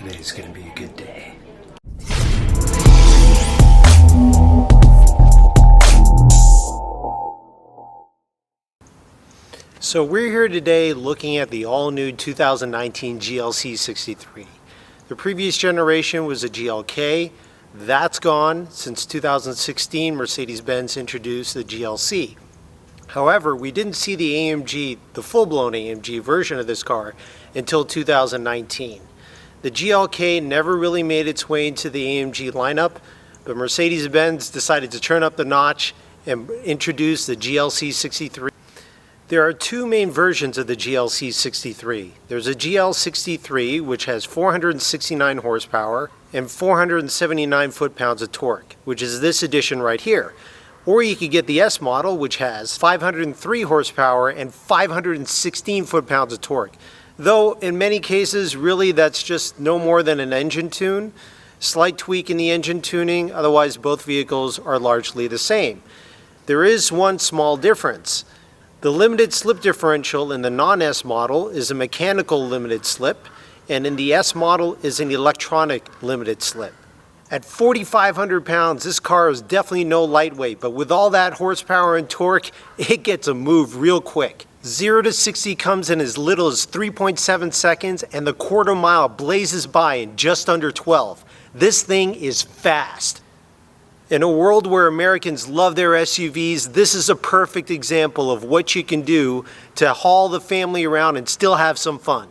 Today's gonna be a good day. So we're here today looking at the all-new 2019 GLC63. The previous generation was a GLK. That's gone. Since 2016, Mercedes-Benz introduced the GLC. However, we didn't see the AMG, the full-blown AMG version of this car, until 2019. The GLK never really made its way into the AMG lineup, but Mercedes-Benz decided to turn up the notch and introduce the GLC63. There are two main versions of the GLC63. There's a GL63, which has 469 horsepower and 479 foot-pounds of torque, which is this edition right here. Or you could get the S model, which has 503 horsepower and 516 foot-pounds of torque. Though in many cases, really that's just no more than an engine tune. Slight tweak in the engine tuning, otherwise both vehicles are largely the same. There is one small difference. The limited slip differential in the non-S model is a mechanical limited slip, and in the S model is an electronic limited slip. At 4,500 pounds, this car is definitely no lightweight, but with all that horsepower and torque, it gets a move real quick. 0 to 60 comes in as little as 3.7 seconds, and the quarter mile blazes by in just under 12. This thing is fast. In a world where Americans love their SUVs, this is a perfect example of what you can do to haul the family around and still have some fun.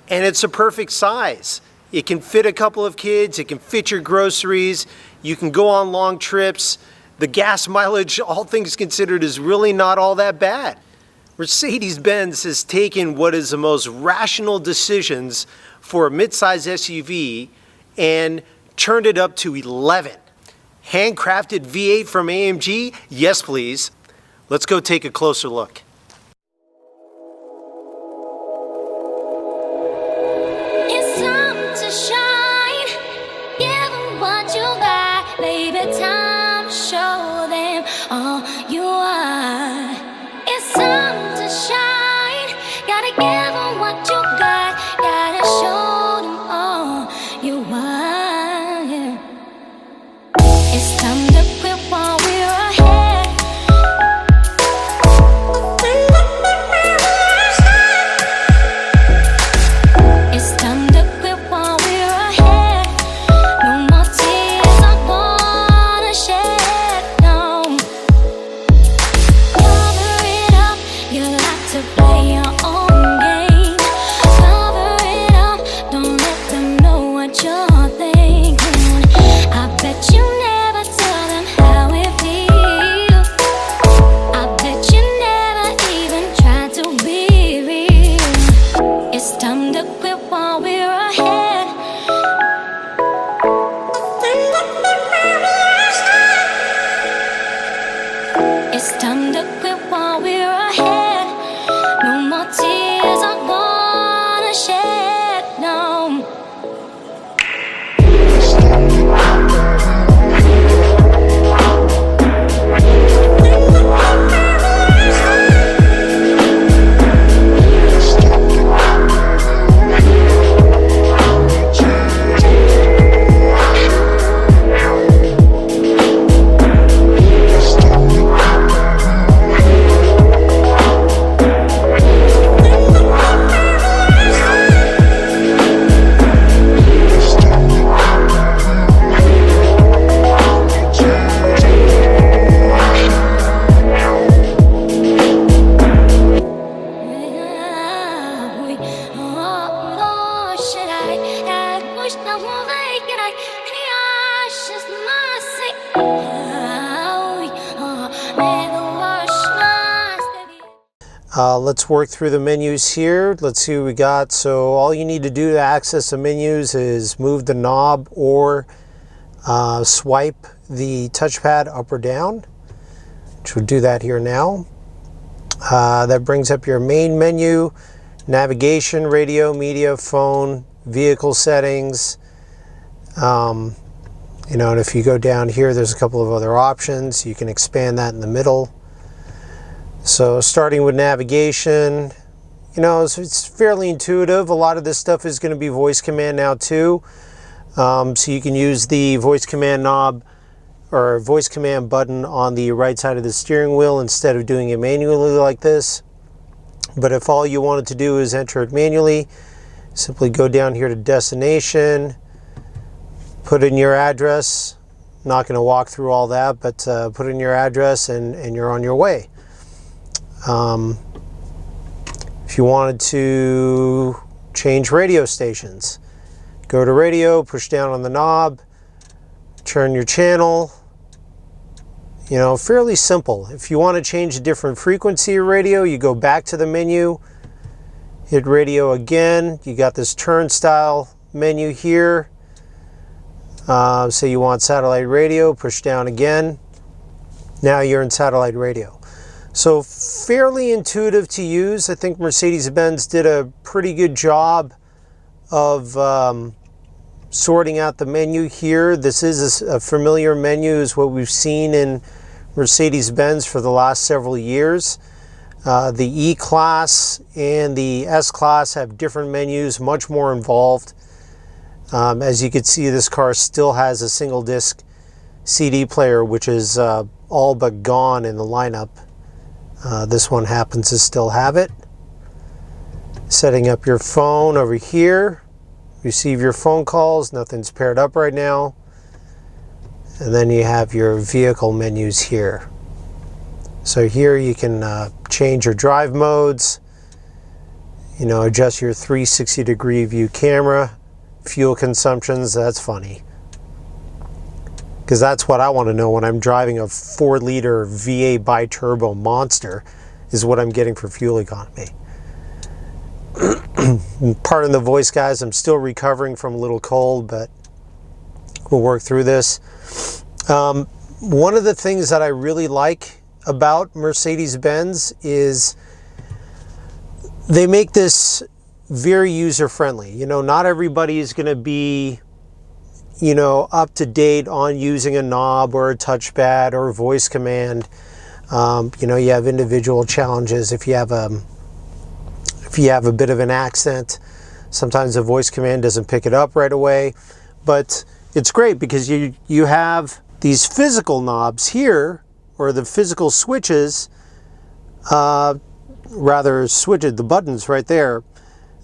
And it's a perfect size. It can fit a couple of kids, it can fit your groceries, you can go on long trips. The gas mileage, all things considered, is really not all that bad. Mercedes-Benz has taken what is the most rational decisions for a midsize SUV and turned it up to 11. Handcrafted V8 from AMG? Yes, please. Let's go take a closer look. It's time to shine. Give them what you got, baby. Time to show them all you are. It's time to shine. Gotta give them what you got. Gotta show them all you are. It's time to quit while we're ahead. Let's work through the menus here. Let's see what we got. So all you need to do to access the menus is move the knob or swipe the touchpad up or down, which we'll do that here now. That brings up your main menu, navigation, radio, media, phone, vehicle settings. And if you go down here, there's a couple of other options. You can expand that in the middle. So starting with navigation, it's fairly intuitive. A lot of this stuff is going to be voice command now too. So you can use the voice command knob or voice command button on the right side of the steering wheel instead of doing it manually like this. But if all you wanted to do is enter it manually, simply go down here to destination, put in your address. Not going to walk through all that, but put in your address and you're on your way. If you wanted to change radio stations, go to radio, push down on the knob, turn your channel. Fairly simple. If you want to change a different frequency of radio, you go back to the menu, hit radio again. You got this turnstile menu here. Say you want satellite radio, push down again. Now you're in satellite radio. So fairly intuitive to use. I think Mercedes-Benz did a pretty good job of sorting out the menu here. This is a familiar menu, is what we've seen in Mercedes-Benz for the last several years. The E-Class and the S-Class have different menus, much more involved. As you can see, this car still has a single disc CD player, which is all but gone in the lineup. This one happens to still have it. Setting up your phone over here. Receive your phone calls. Nothing's paired up right now. And then you have your vehicle menus here. So here you can change your drive modes, adjust your 360-degree view camera, fuel consumptions. That's funny, because that's what I want to know when I'm driving a 4-liter V8 biturbo monster, is what I'm getting for fuel economy. Pardon the voice, guys. I'm still recovering from a little cold, but we'll work through this. One of the things that I really like about Mercedes-Benz is they make this very user-friendly. Not everybody is going to be up to date on using a knob or a touchpad or a voice command. You have individual challenges. If you have a bit of an accent, sometimes the voice command doesn't pick it up right away. But it's great because you have these physical knobs here, or the physical switches, the buttons right there.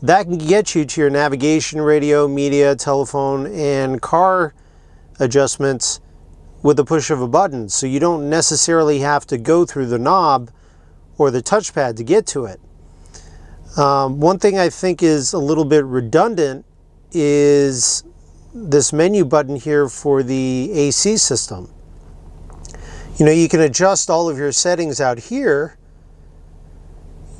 That can get you to your navigation, radio, media, telephone, and car adjustments with the push of a button. So you don't necessarily have to go through the knob or the touchpad to get to it. One thing I think is a little bit redundant is this menu button here for the AC system. You can adjust all of your settings out here.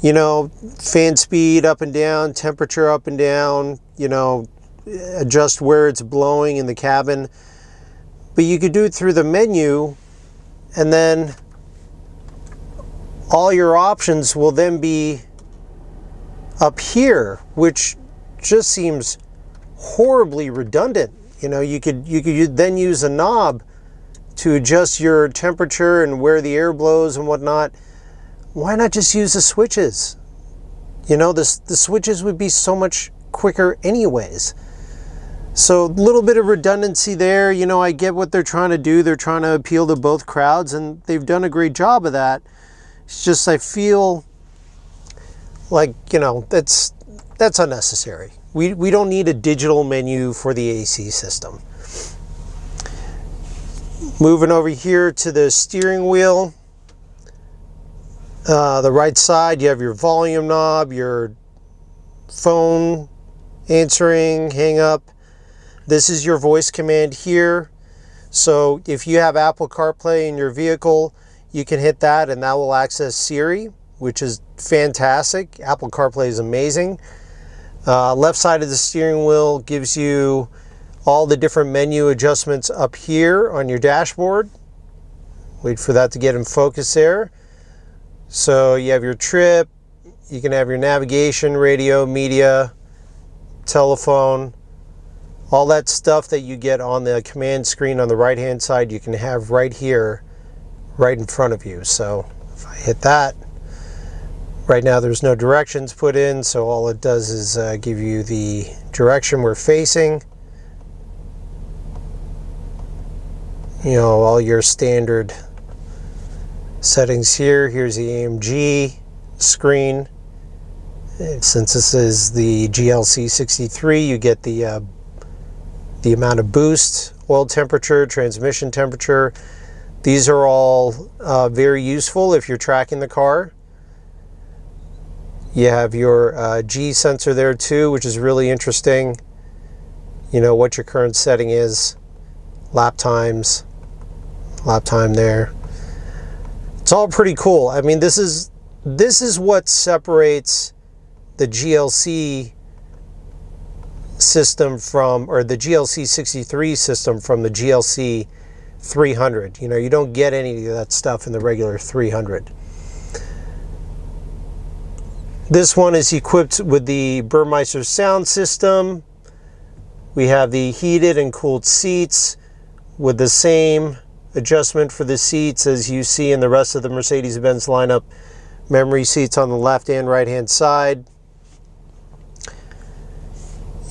Fan speed up and down, temperature up and down, adjust where it's blowing in the cabin. But you could do it through the menu, and then all your options will then be up here, which just seems horribly redundant. You could then use a knob to adjust your temperature and where the air blows and whatnot. Why not just use the switches? The switches would be so much quicker anyways. So a little bit of redundancy there. I get what they're trying to do. They're trying to appeal to both crowds, and they've done a great job of that. It's just I feel like, that's unnecessary. We don't need a digital menu for the AC system. Moving over here to the steering wheel. The right side, you have your volume knob, your phone answering, hang up. This is your voice command here. So if you have Apple Carplay in your vehicle, you can hit that and that will access Siri, which is fantastic. Apple CarPlay is amazing. Left side of the steering wheel gives you all the different menu adjustments up here on your dashboard. Wait for that to get in focus there. So you have your trip, you can have your navigation, radio, media, telephone, all that stuff that you get on the command screen on the right hand side, you can have right here, right in front of you. So if I hit that, right now there's no directions put in, so all it does is give you the direction we're facing. You know, all your standard settings here. Here's the AMG screen. And since this is the GLC63, you get the amount of boost, oil temperature, transmission temperature. These are all very useful if you're tracking the car. You have your G sensor there too, which is really interesting. You know what your current setting is, lap time there. It's all pretty cool. I mean, this is what separates the GLC system from, or the GLC63 system from the GLC 300. You know, you don't get any of that stuff in the regular 300. This one is equipped with the Burmeister sound system. We have the heated and cooled seats with the same adjustment for the seats as you see in the rest of the Mercedes-Benz lineup. Memory seats on the left and right hand side.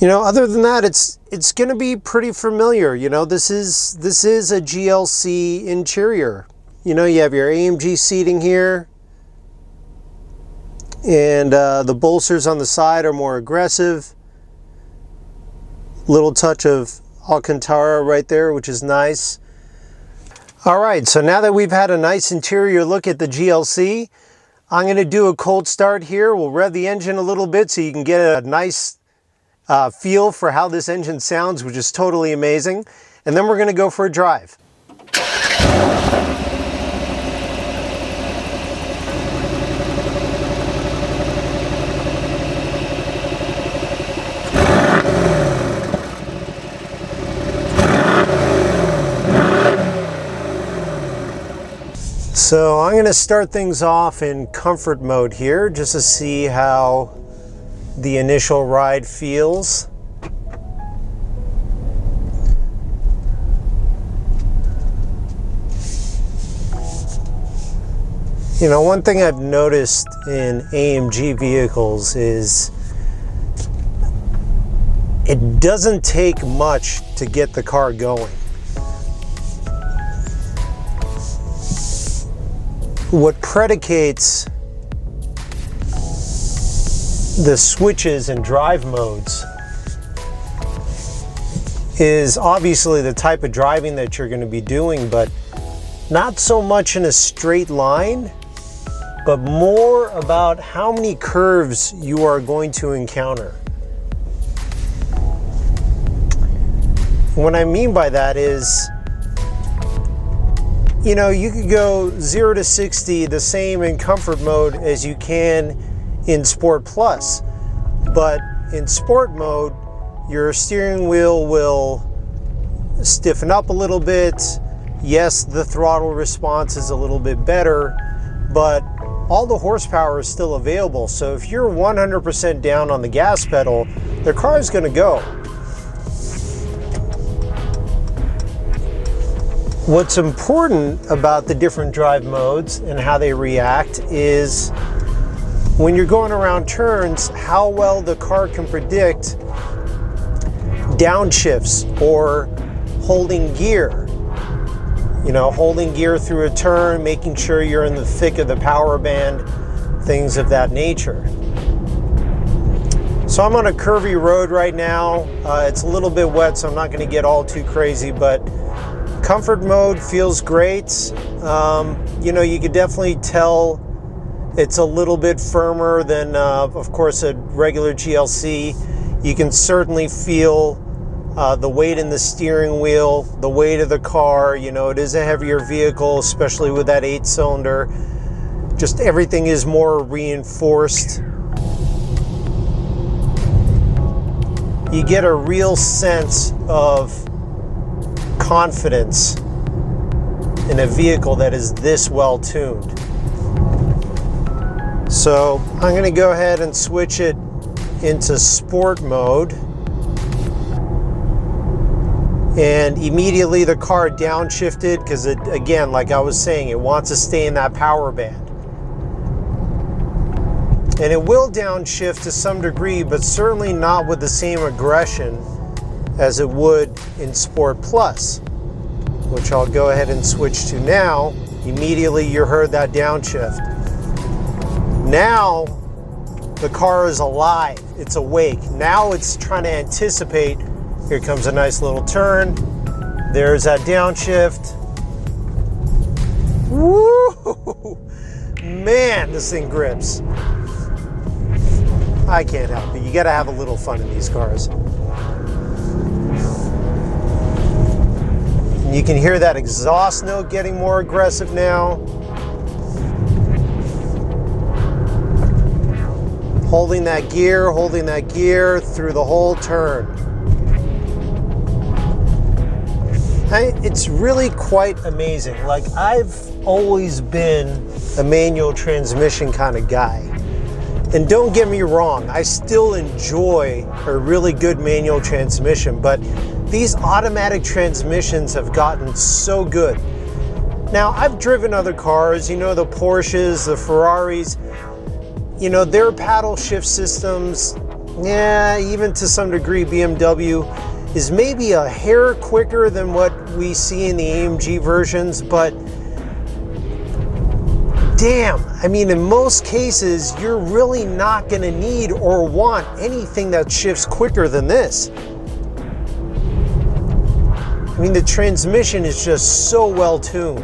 You know, other than that, it's going to be pretty familiar. You know, this is a GLC interior. You know, you have your AMG seating here, and the bolsters on the side are more aggressive. Little touch of Alcantara right there, which is nice. All right, so now that we've had a nice interior look at the GLC, I'm going to do a cold start here. We'll rev the engine a little bit so you can get a nice feel for how this engine sounds, which is totally amazing. And then we're going to go for a drive. So I'm going to start things off in comfort mode here just to see how the initial ride feels. You know, one thing I've noticed in AMG vehicles is it doesn't take much to get the car going. What predicates the switches and drive modes is obviously the type of driving that you're going to be doing, but not so much in a straight line, but more about how many curves you are going to encounter. What I mean by that is, you know, you could go 0 to 60 the same in comfort mode as you can in Sport Plus. But in Sport mode, your steering wheel will stiffen up a little bit. Yes, the throttle response is a little bit better, but all the horsepower is still available. So if you're 100% down on the gas pedal, the car is going to go. What's important about the different drive modes and how they react is when you're going around turns, how well the car can predict downshifts or holding gear. You know, holding gear through a turn, making sure you're in the thick of the power band, things of that nature. So I'm on a curvy road right now. It's a little bit wet, so I'm not going to get all too crazy, but comfort mode feels great. You know, you could definitely tell it's a little bit firmer than, of course, a regular GLC. You can certainly feel the weight in the steering wheel, the weight of the car. You know, it is a heavier vehicle, especially with that 8-cylinder. Just everything is more reinforced. You get a real sense of confidence in a vehicle that is this well tuned. So I'm going to go ahead and switch it into sport mode. And immediately the car downshifted because it, again, like I was saying, it wants to stay in that power band. And it will downshift to some degree, but certainly not with the same aggression as it would in Sport Plus, which I'll go ahead and switch to now. Immediately you heard that downshift. Now the car is alive, it's awake. Now it's trying to anticipate. Here comes a nice little turn. There's that downshift. Woo! Man, this thing grips. I can't help it. You gotta have a little fun in these cars. And you can hear that exhaust note getting more aggressive now. Holding that gear through the whole turn. It's really quite amazing. Like, I've always been a manual transmission kind of guy. And don't get me wrong, I still enjoy a really good manual transmission, but these automatic transmissions have gotten so good. Now, I've driven other cars, you know, the Porsches, the Ferraris, you know, their paddle shift systems, yeah, even to some degree BMW, is maybe a hair quicker than what we see in the AMG versions, but damn, I mean, in most cases, you're really not gonna need or want anything that shifts quicker than this. I mean, the transmission is just so well tuned.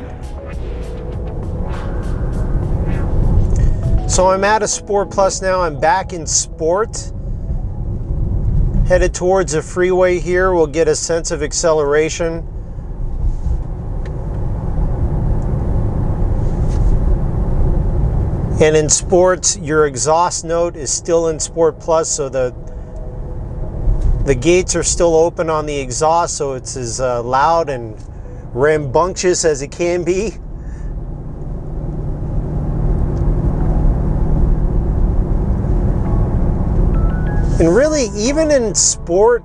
So I'm at a Sport Plus now, I'm back in Sport. Headed towards a freeway here, we'll get a sense of acceleration. And in Sport, your exhaust note is still in Sport Plus, so the gates are still open on the exhaust, so it's as loud and rambunctious as it can be. And really, even in Sport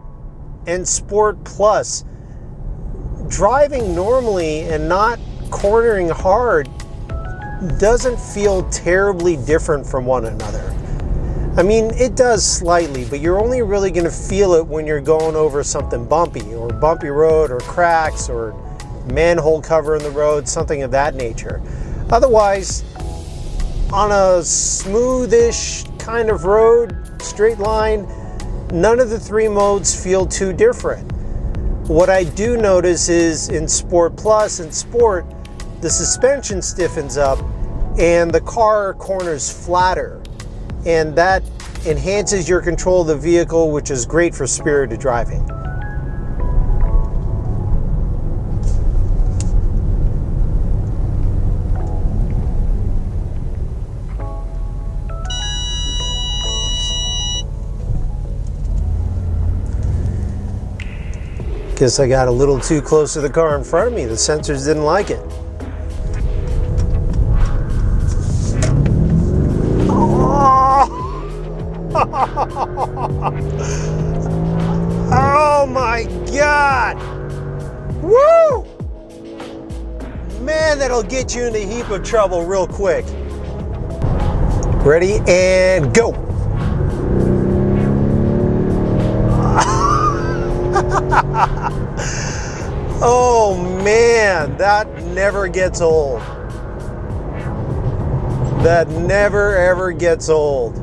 and Sport Plus, driving normally and not cornering hard doesn't feel terribly different from one another. I mean, it does slightly, but you're only really going to feel it when you're going over something bumpy, or bumpy road, or cracks, or manhole cover in the road, something of that nature. Otherwise, on a smoothish kind of road, straight line, none of the three modes feel too different. What I do notice is in Sport Plus and Sport, the suspension stiffens up and the car corners flatter, and that enhances your control of the vehicle, which is great for spirited driving. Guess I got a little too close to the car in front of me. The sensors didn't like it. Oh my God! Woo! Man, that'll get you in a heap of trouble real quick. Ready and go! Oh man, that never gets old. That never ever gets old.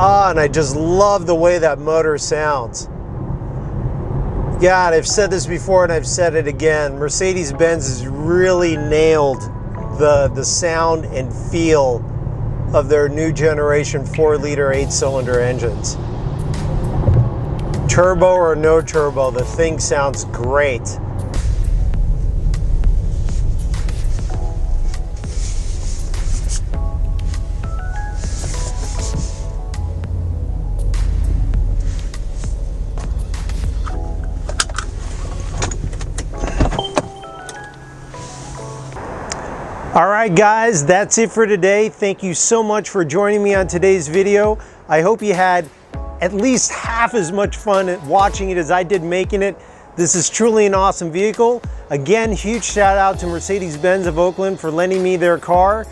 Ah, and I just love the way that motor sounds. God, I've said this before and I've said it again. Mercedes-Benz has really nailed the sound and feel of their new generation 4-liter 8-cylinder engines. Turbo or no turbo, the thing sounds great. All right, guys, that's it for today. Thank you so much for joining me on today's video. I hope you had at least half as much fun at watching it as I did making it. This is truly an awesome vehicle. Again, huge shout out to Mercedes-Benz of Oakland for lending me their car.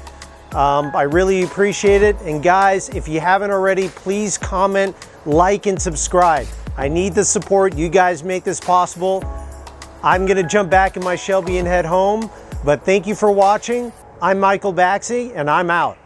I really appreciate it. And guys, if you haven't already, please comment, like, and subscribe. I need the support. You guys make this possible. I'm gonna jump back in my Shelby and head home, but thank you for watching. I'm Michael Baxey, and I'm out.